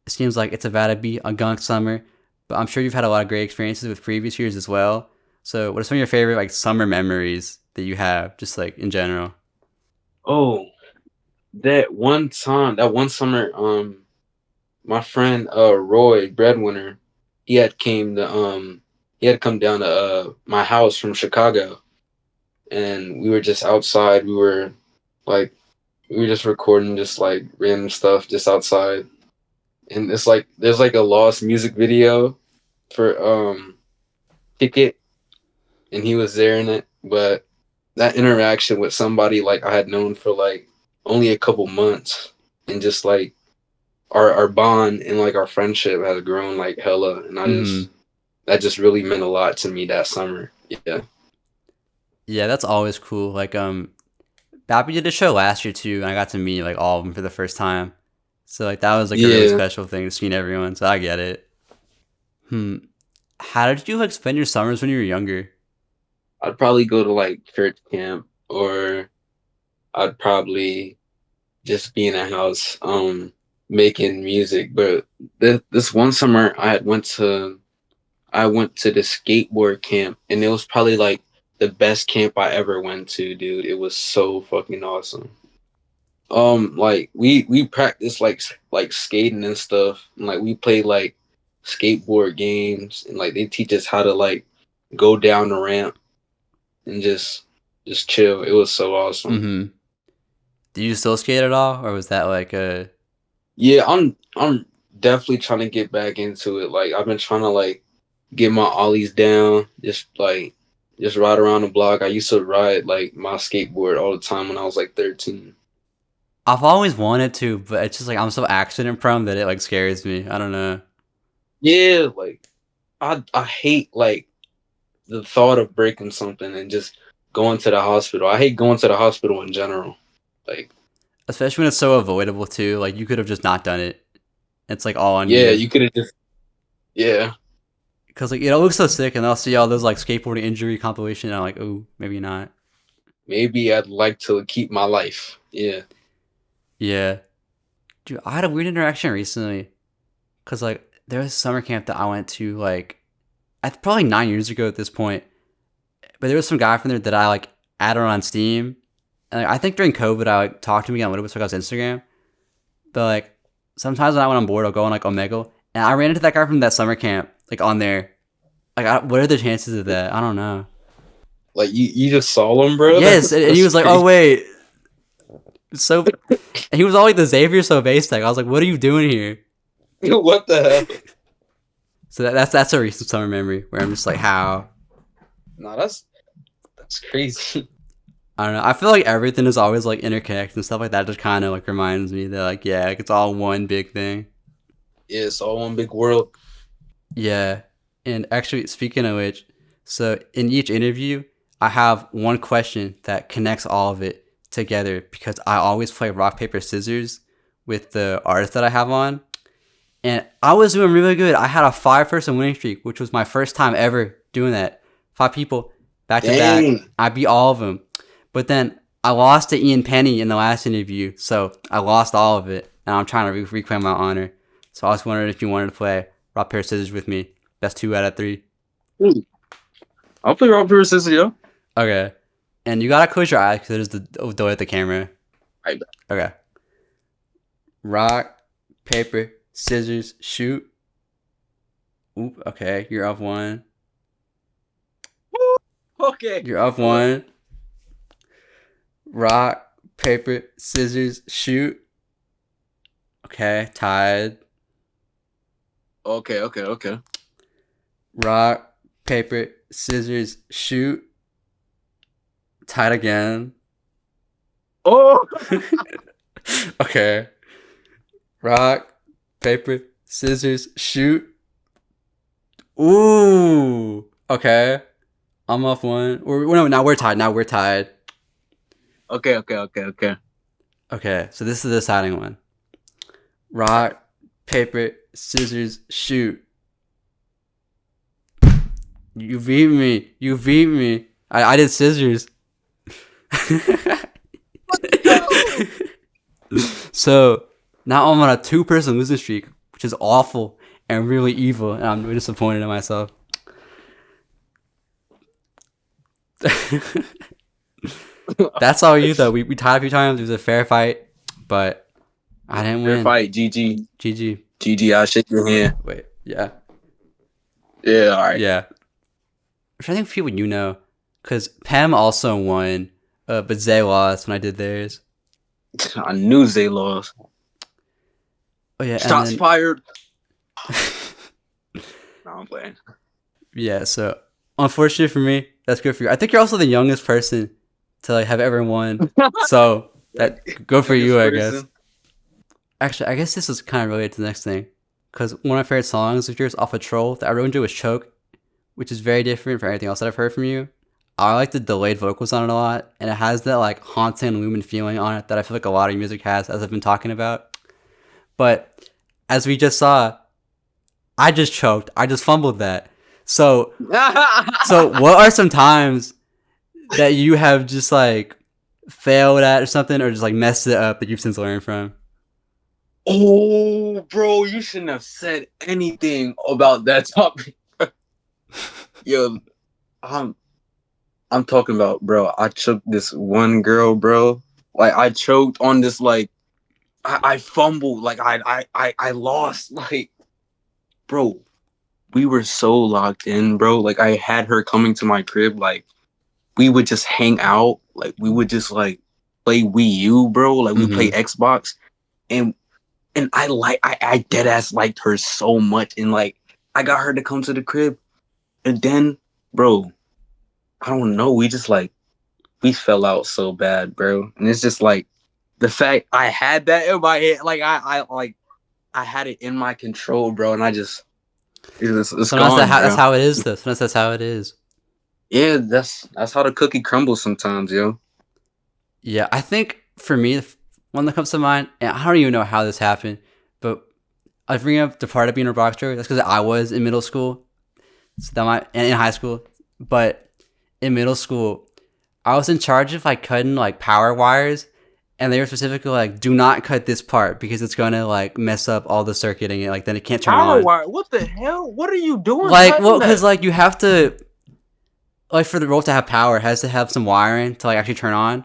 it seems like it's about to be a gunk summer, but I'm sure you've had a lot of great experiences with previous years as well. So what are some of your favorite like summer memories that you have, just like in general?
Oh, that one summer, my friend Roy, breadwinner, he had came to he had come down to my house from Chicago, and we were just outside. Like we were just recording just like random stuff just outside, and it's like there's like a lost music video for Ticket, and he was there in it. But that interaction with somebody like I had known for like only a couple months, and just like our bond and like our friendship has grown like hella, and
Mm-hmm.
that just really meant a lot to me that summer. Yeah.
Yeah, that's always cool. Like Bappy did a show last year too, and I got to meet like all of them for the first time. So like that was like a really
Yeah.
special thing to seeing everyone. So I get it. Hmm. How did you like spend your summers when you were younger?
I'd probably go to like church camp, or I'd probably just be in a house making music. But this one summer I went to the skateboard camp, and it was probably like the best camp I ever went to, dude. It was so fucking awesome. Like we practiced like skating and stuff, and like we played like skateboard games, and like they teach us how to like go down the ramp and just chill. It was so awesome.
Mm-hmm. Do you still skate at all, or was that like a?
Yeah, I'm definitely trying to get back into it. Like I've been trying to like get my ollies down, just ride around the block. I used to ride like my skateboard all the time when I was like 13.
I've always wanted to, but it's just like I'm so accident prone that it like scares me. I don't know.
Yeah, like I hate like the thought of breaking something and just going to the hospital. I hate going to the hospital in general. Like,
Especially when it's so avoidable too. Like you could have just not done it. It's like all on
yeah,
you.
you could have just, yeah,
Cause like it looks so sick, and I'll see all those like skateboarding injury compilation, and I'm like, oh, maybe not.
maybe I'd like to keep my life. Yeah.
Yeah, dude, I had a weird interaction recently. Cause like there was a summer camp that I went to like, probably 9 years ago at this point. But there was some guy from there that I like added on Steam, and like, I think during COVID I like talked to him again a little bit, so I got his Instagram. But like sometimes when I'm bored, I'll go on like Omegle, and I ran into that guy from that summer camp like on there. Like, what are the chances of that? I don't know.
Like you just saw him, bro?
Yes, and he
That's
was like, "Oh
crazy.
wait," so and he was all like the Xavier so base tech. I was like, "What are you doing here?"
What the hell?
So that's a recent summer memory where I'm just like, how?
No, that's crazy.
I don't know. I feel like everything is always like interconnected and stuff like that. Just kind of like reminds me that like yeah, like, it's all one big thing.
Yeah, it's all one big world.
Yeah. And actually, speaking of which, so in each interview, I have one question that connects all of it together because I always play rock, paper, scissors with the artist that I have on. And I was doing really good. I had a 5-person winning streak, which was my first time ever doing that. 5 people back to back.
Dang.
I beat all of them. But then I lost to Ian Penny in the last interview. So I lost all of it. And I'm trying to reclaim my honor. So I was wondering if you wanted to play rock, paper, scissors with me. Best 2 out of 3.
Ooh, I'll play rock paper scissors, yo.
Okay. And you gotta close your eyes because there's the way at the camera.
I bet.
Okay. Rock, paper, scissors, shoot. Oop, okay. You're up one.
Okay.
You're up one. Rock, paper, scissors, shoot. Okay, tied.
Okay.
Rock, paper, scissors, shoot. Tied again.
Oh.
Okay. Rock, paper, scissors, shoot. Ooh. Okay. I'm off one. No, now we're tied.
Okay.
Okay, so this is the deciding one. Rock, paper, scissors, shoot. You beat me. You beat me. I did scissors.
No.
So now I'm on a 2-person losing streak, which is awful and really evil, and I'm really disappointed in myself. That's all you though. We tied a few times. It was a fair fight, but I didn't win.
Fair fight, GG.
GG.
GG, I'll shake your hand.
Wait, yeah.
Yeah, all right.
Yeah. I'm trying to think of people you know. Because Pam also won, but Zay lost when I did theirs.
I knew Zay lost.
Oh, yeah.
Shots fired. No, I'm playing.
Yeah, so unfortunate for me. That's good for you. I think you're also the youngest person to like have ever won. So that good for you, I guess. Actually, I guess this is kind of related to the next thing. Because one of my favorite songs of yours off of Troll that I really enjoyed was Choke, which is very different from everything else that I've heard from you. I like the delayed vocals on it a lot, and it has that like haunting Lumen feeling on it that I feel like a lot of your music has, as I've been talking about. But as we just saw, I just choked. I just fumbled that. So what are some times that you have just like failed at or something, or just like messed it up that you've since learned from?
Oh, bro, you shouldn't have said anything about that topic. Yo, I'm talking about, bro. I choked this one girl, bro. Like I choked on this, like I fumbled, like I lost, like, bro. We were so locked in, bro. Like I had her coming to my crib, like we would just hang out, like we would just like play Wii U, bro. Like we play Xbox, and I dead ass liked her so much, and like I got her to come to the crib, and then, bro, I don't know, we just like we fell out so bad, bro. And it's just like the fact I had that in my head, like I had it in my control, bro, and I just it's
Sometimes
gone,
that's how it is, though. Sometimes that's how it is.
Yeah, that's how the cookie crumbles sometimes, yo.
Yeah, I think for me, one that comes to mind, and I don't even know how this happened, but I bring up the part of being a box drawer. That's because I was in middle school, so and in high school. But in middle school, I was in charge of like cutting like power wires, and they were specifically like, "Do not cut this part because it's gonna like mess up all the circuiting, and like then it can't turn on."
Wire? What the hell? What are you doing?
Like, well, because like you have to, like for the rope to have power, it has to have some wiring to like actually turn on.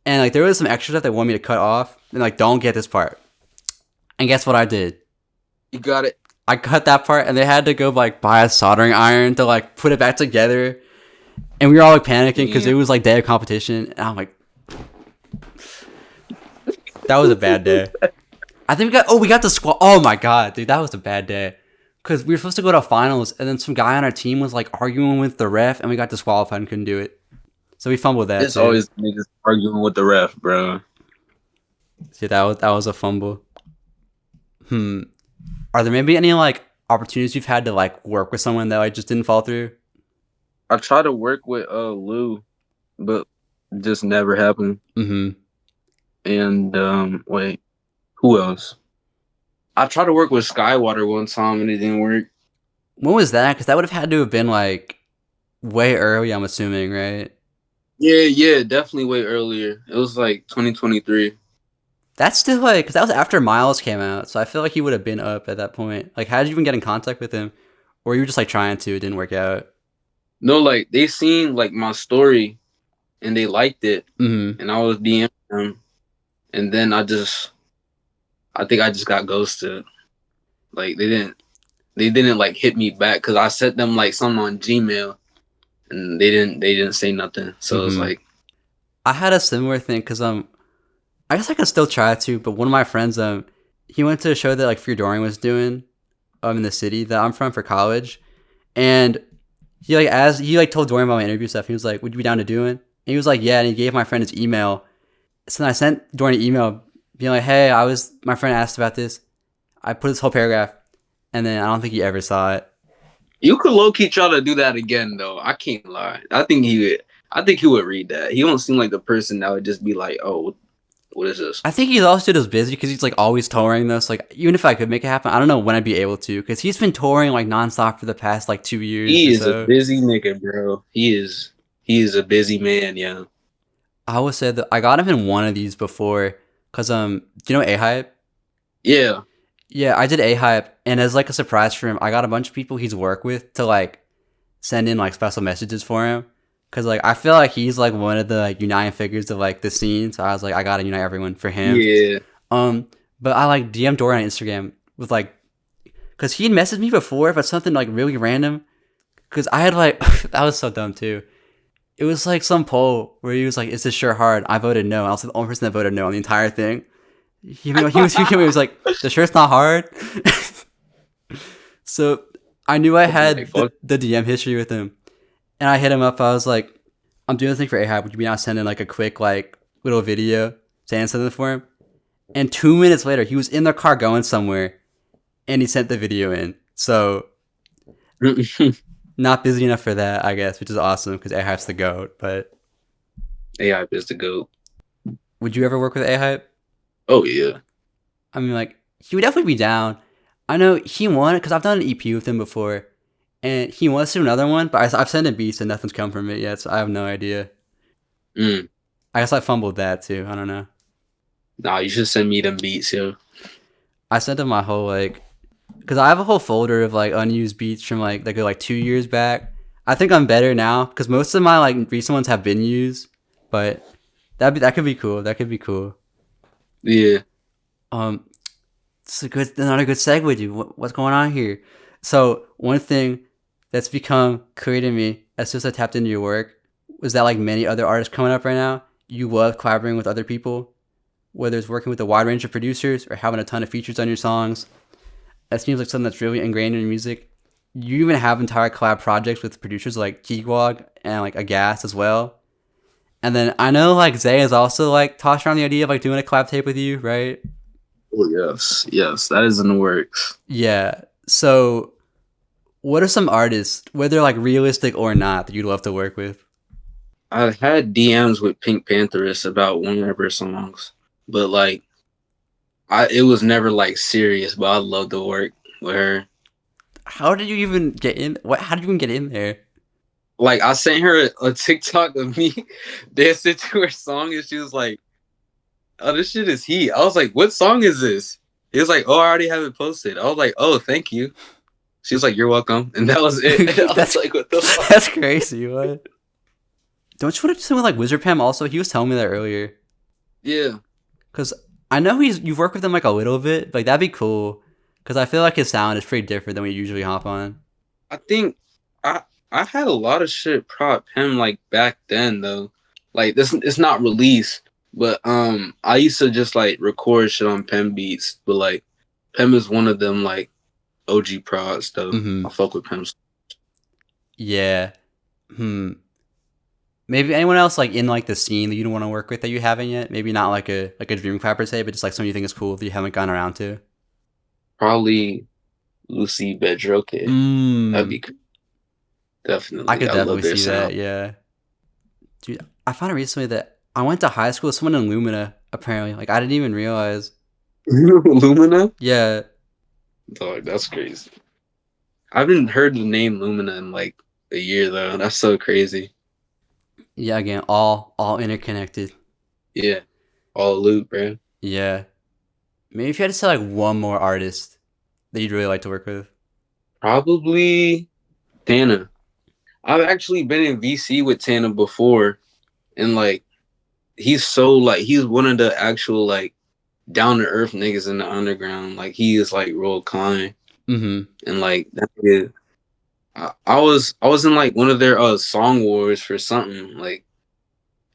And like there was some extra stuff they wanted me to cut off, and like don't get this part. And guess what I did?
You got it.
I cut that part, and they had to go like buy a soldering iron to like put it back together. And we were all like panicking because it was like day of competition, and I'm like, that was a bad day. I think we got the squad. Oh my god, dude, that was a bad day. Because we were supposed to go to finals, and then some guy on our team was like arguing with the ref, and we got disqualified and couldn't do it. So we fumbled that.
It's always niggas arguing with the ref, bro.
Yeah, that was a fumble. Are there maybe any like opportunities you've had to like work with someone that like just didn't fall through?
I tried to work with Lou, but it just never happened. And wait, who else? I tried to work with Skywater one time and it didn't work.
When was that? Because that would have had to have been like way early, I'm assuming, right?
Yeah, definitely way earlier. It was like 2023.
That's still like, because that was after Miles came out, so I feel like he would have been up at that point. Like, how did you even get in contact with him? Or you were just like trying to, it didn't work out?
No, like they seen like my story and they liked it, and I was DMing them, and then I think I just got ghosted. Like they didn't like hit me back because I sent them like something on Gmail, and they didn't say nothing. So it's like
I had a similar thing because I guess I could still try to, but one of my friends he went to a show that like Fear Dorian was doing in the city that I'm from for college, and he told Dorian about my interview stuff. He was like, "Would you be down to do it?" And he was like, "Yeah," and he gave my friend his email. So then I sent Dorian an email being like, "Hey, my friend asked about this. I put this whole paragraph," and then I don't think he ever saw it.
You could low-key try to do that again, though. I can't lie. I think he would read that. He don't seem like the person that would just be like, "Oh, What is this?
I think he's also just busy because he's like always touring this. Like even if I could make it happen, I don't know when I'd be able to because he's been touring like nonstop for the past like 2 years
He
or
is a
so.
busy nigga, bro. He is a busy man, yeah.
I would say that I got him in one of these before because do you know A Hype?
Yeah.
Yeah, I did A Hype, and as like a surprise for him, I got a bunch of people he's worked with to like send in like special messages for him. Cause like I feel like he's like one of the like uniting figures of like the scene. So I was like, I gotta unite everyone for him.
Yeah.
But I like DM Dorian on Instagram with like, cause he'd messaged me before, but something like really random. Cause I had like that was so dumb too. It was like some poll where he was like, "Is this shirt hard?" I voted no. I was the only person that voted no on the entire thing. He was like, "The shirt's not hard." So I knew I had the DM history with him. And I hit him up. I was like, I'm doing this thing for Ahab. Would you be not sending like a quick like little video saying something for him? And 2 minutes later, he was in the car going somewhere, and he sent the video in. So not busy enough for that, I guess, which is awesome because Ahab's the goat. But
AI is the goat.
would you ever work with Ahab?
Oh yeah.
I mean, like he would definitely be down. I know he wanted because I've done an EP with him before. And he wants to do another one, but I've sent him beats and nothing's come from it yet, so I have no idea. I guess I fumbled that too. I don't know.
Nah, you should send me them beats, yo.
I sent him my whole like, because I have a whole folder of like unused beats from like that go like 2 years back. I think I'm better now because most of my like recent ones have been used, but that could be cool. That could be cool.
Yeah.
It's another good segue, dude. What's going on here? So one thing that's become clear to me as soon as I tapped into your work was that like many other artists coming up right now, you love collaborating with other people, whether it's working with a wide range of producers or having a ton of features on your songs. That seems like something that's really ingrained in your music. You even have entire collab projects with producers like Keegwog and like Agas as well. And then I know like Zay is also like tossed around the idea of like doing a collab tape with you, right?
Oh yes, that is in the works.
Yeah. So what are some artists, whether like realistic or not, that you'd love to work with?
I've had DMs with Pink Pantheress about one of her songs, but like, it was never like serious. But I'd love to work with her.
How did you even get in? How did you even get in there?
Like, I sent her a TikTok of me dancing to her song, and she was like, "Oh, this shit is heat." I was like, "What song is this?" He was like, "Oh, I already have it posted." I was like, "Oh, thank you." She was like, "You're welcome," and that was it. I was like, "What the fuck?"
That's crazy. What? Don't you want to do something like Wizard Pam? Also, he was telling me that earlier.
Yeah,
because I know you've worked with him like a little bit. Like that'd be cool. Because I feel like his sound is pretty different than we usually hop on.
I think I had a lot of shit prop him like back then though. Like this, it's not released, but I used to just like record shit on Pem beats. But like Pem is one of them like OG prods though.
Mm-hmm.
I fuck with Pem.
Yeah. Maybe anyone else like in like the scene that you don't want to work with that you haven't yet? Maybe not like a dream clap per se, but just like something you think is cool that you haven't gone around to.
Probably Lucy Bedroke. That'd be cool. Definitely.
I could definitely see that. Yeah. Dude, I found out recently that I went to high school with someone in Lumina. Apparently, like I didn't even realize.
Lumina?
Yeah.
Dog, that's crazy. I haven't heard the name Lumina in like a year though. That's so crazy.
Yeah, again, all interconnected.
Yeah, all loop, bro.
Yeah. Maybe if you had to say like one more artist that you'd really like to work with.
Probably Tana. I've actually been in VC with Tana before, and like he's one of the actual like down to earth niggas in the underground. Like he is like real kind, and like that nigga, I was in like one of their song wars for something like,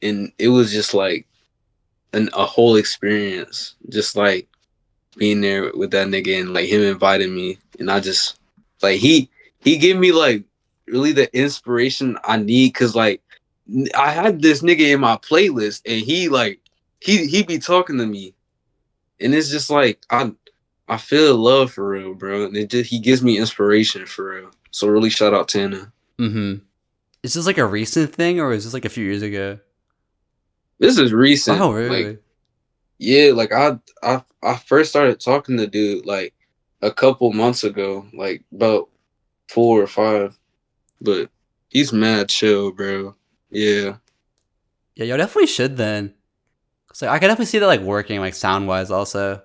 and it was just like a whole experience, just like being there with that nigga and like him inviting me, and I just like he gave me like really the inspiration I need because like I had this nigga in my playlist and he like he be talking to me, and it's just like I feel love for real, bro. And he gives me inspiration for real. So really shout out Tana.
Is this like a recent thing or is this like a few years ago?
This is recent.
Oh, really?
Like, Yeah, like I first started talking to dude like a couple months ago, like about 4 or 5. But he's mad chill, bro. Yeah,
Yeah, you definitely should then. So I can definitely see that like working like sound wise also.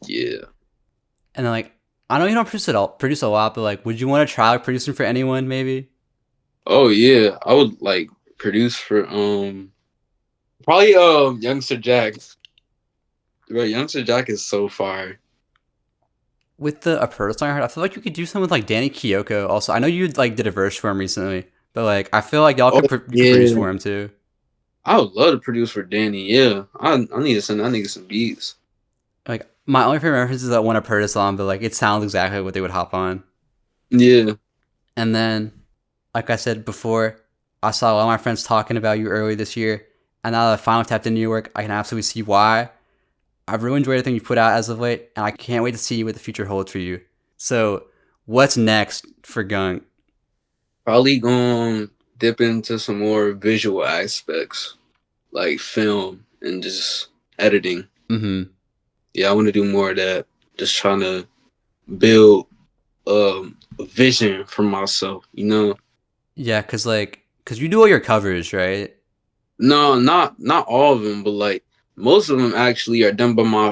yeah.
And then like I know you don't produce a lot, but like would you want to try like, producing for anyone maybe?
Oh yeah, I would like produce for probably Youngster Jack. Bro, Youngster Jack is so fire.
With the a Purtle song I heard, I feel like you could do something with like Danny Kyoko also. I know you like did a verse for him recently, but like I feel like
Oh
you could produce
yeah,
for him too.
I would love to produce for Danny. Yeah, I need to send that nigga some beats.
Like my only favorite reference is that one a Purtle song, but like it sounds exactly what they would hop on.
Yeah.
And then, like I said before, I saw a lot of my friends talking about you earlier this year, and now that I finally tapped into your work, I can absolutely see why. I've really enjoyed everything you put out as of late, and I can't wait to see what the future holds for you. So, what's next for Gunk?
Probably gonna dip into some more visual aspects like film and just editing.
Mm-hmm.
Yeah, I want to do more of that. Just trying to build a vision for myself. You know,
Yeah, cause you do all your covers, right?
no, not all of them, but like most of them actually are done by my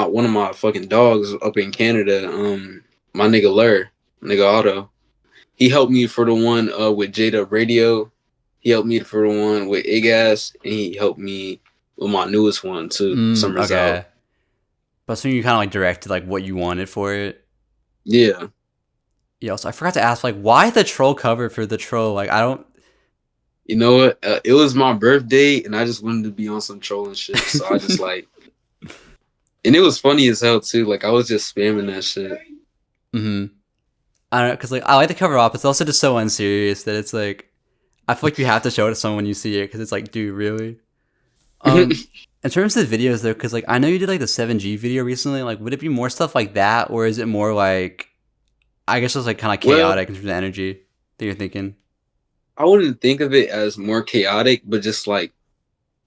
one of my fucking dogs up in Canada. My nigga nigga Otto. He helped me for the one with Jada Radio. He helped me for the one with Igas, and he helped me with my newest one too. Summer's Out.
Okay. But so you kind of like directed like what you wanted for it.
Yeah,
Yeah. Also, I forgot to ask like why the troll cover for the troll? Like I don't.
you know what? It was my birthday, and I just wanted to be on some trolling shit. So I just like, and it was funny as hell too. Like I was just spamming that shit.
Mm-hmm. I don't know, cause like I like the cover up. It's also just so unserious that it's like I feel like you have to show it to someone when you see it, cause it's like, dude, really? In terms of the videos though, cause like I know you did like the 7G video recently. Like, would it be more stuff like that, or is it more like I guess it's like kind of
Well,
chaotic in terms of energy that you're thinking?
I wouldn't think of it as more chaotic, but just like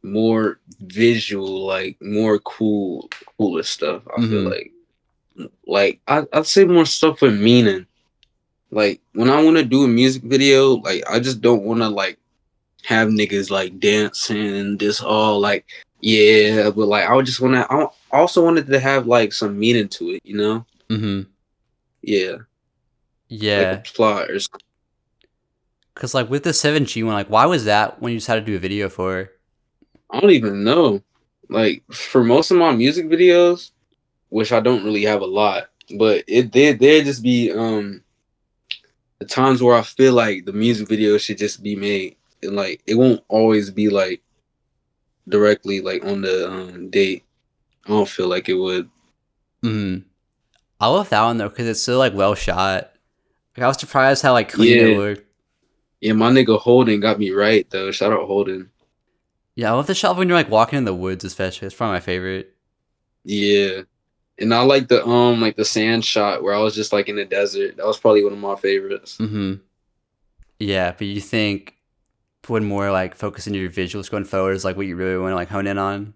more visual, like more cooler stuff. I feel
Mm-hmm.
like I'd say more stuff with meaning. Like when I want to do a music video, like I just don't want to like have niggas like dancing and just all like yeah, but like I would just want to. I also wanted to have like some meaning to it, you know?
Mm-hmm.
Yeah, like a
Yeah.
plot or something.
Cause like with the 7G one, like why was that when you decided to do a video for?
I don't even know. Like for most of my music videos, which I don't really have a lot, but it did there just be the times where I feel like the music video should just be made, and like it won't always be like directly like on the date. I don't feel like it would.
Mm-hmm. I love that one though, cause it's so like well shot. Like I was surprised how like clean it
Yeah,
looked.
yeah. My nigga Holden got me right though. Shout out Holden.
Yeah, I love the shot when you're like walking in the woods, especially. It's probably my favorite.
Yeah, and I like the sand shot where I was just like in the desert. That was probably one of my favorites.
Mm-hmm. Yeah, but you think putting more like focus into your visuals going forward is like what you really want to like hone in on?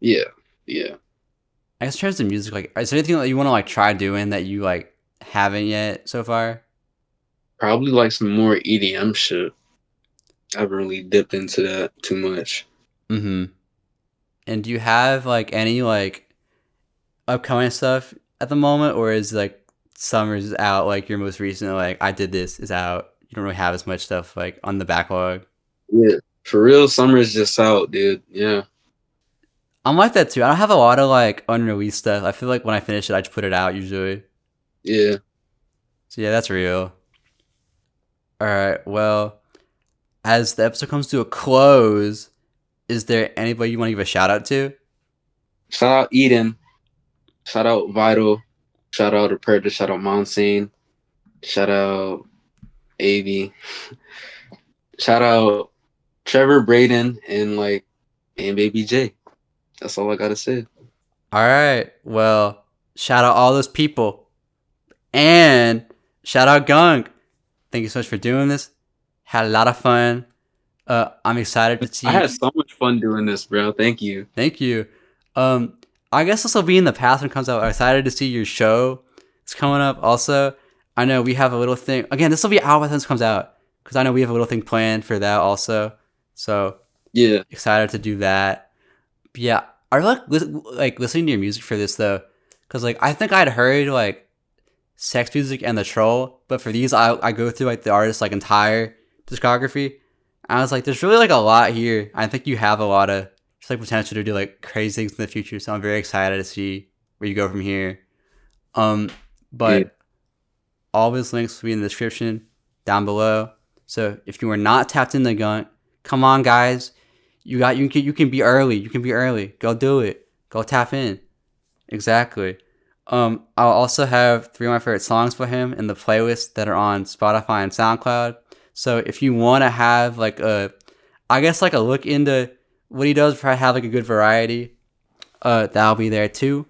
Yeah, yeah.
I guess in terms of music, like is there anything that you want to like try doing that you like haven't yet so far?
Probably like some more EDM shit. I haven't really dipped into that too much.
Mm-hmm. And do you have like any like upcoming stuff at the moment, or is like Summer's out like your most recent like I did this is out? You don't really have as much stuff like on the backlog.
Yeah, for real. Summer's just out, dude. Yeah,
I'm like that too. I don't have a lot of like unreleased stuff. I feel like when I finish it, I just put it out usually.
yeah.
So yeah, that's real. All right. Well, as the episode comes to a close, is there anybody you want to give a shout out to?
Shout out Eden. Shout out Vital. Shout out Aperta. Shout out Monsigne. Shout out Avi. Shout out Trevor Braden and Baby J. That's all I gotta say.
All right. Well, shout out all those people and shout out Gunk. Thank you so much for doing this. Had a lot of fun. I'm excited to
I had
see.
so much fun doing this, bro. Thank you.
Thank you. I guess this will be in the past when it comes out. I'm excited to see your show. It's coming up. Also, I know we have a little thing. Again, this will be out when this comes out because I know we have a little thing planned for that also. So
Yeah.
excited to do that. But yeah, I like listening to your music for this though, because like I think I'd heard like Sex Music and The Troll, but for these I go through like the artist's like entire discography. I was like, there's really like a lot here. I think you have a lot of just like potential to do like crazy things in the future. So I'm very excited to see where you go from here. Um,
Yeah.
but all of his links will be in the description down below. So if you are not tapped in the Gunk, come on guys, you can be early. You can be early. Go do it. Go tap in. Exactly. I'll also have 3 of my favorite songs for him in the playlist that are on Spotify and SoundCloud. So if you want to have like I guess like a look into what he does, probably have like a good variety, that'll be there too.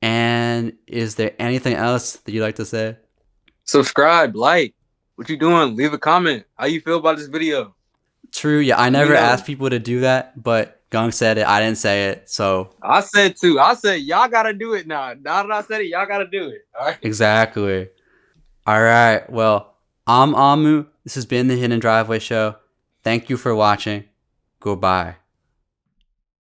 And is there anything else that you'd like to say?
Subscribe, like. What you doing? Leave a comment. How you feel about this video?
True, yeah, I
Let me
never
know.
asked people to do that, but Gunk said it. I didn't say it, so
I said too. I said y'all gotta do it now. Now that I said it, y'all gotta do it. All right.
exactly. All right, well, I'm Amu. This has been the Hidden Driveway Show. Thank you for watching. Goodbye.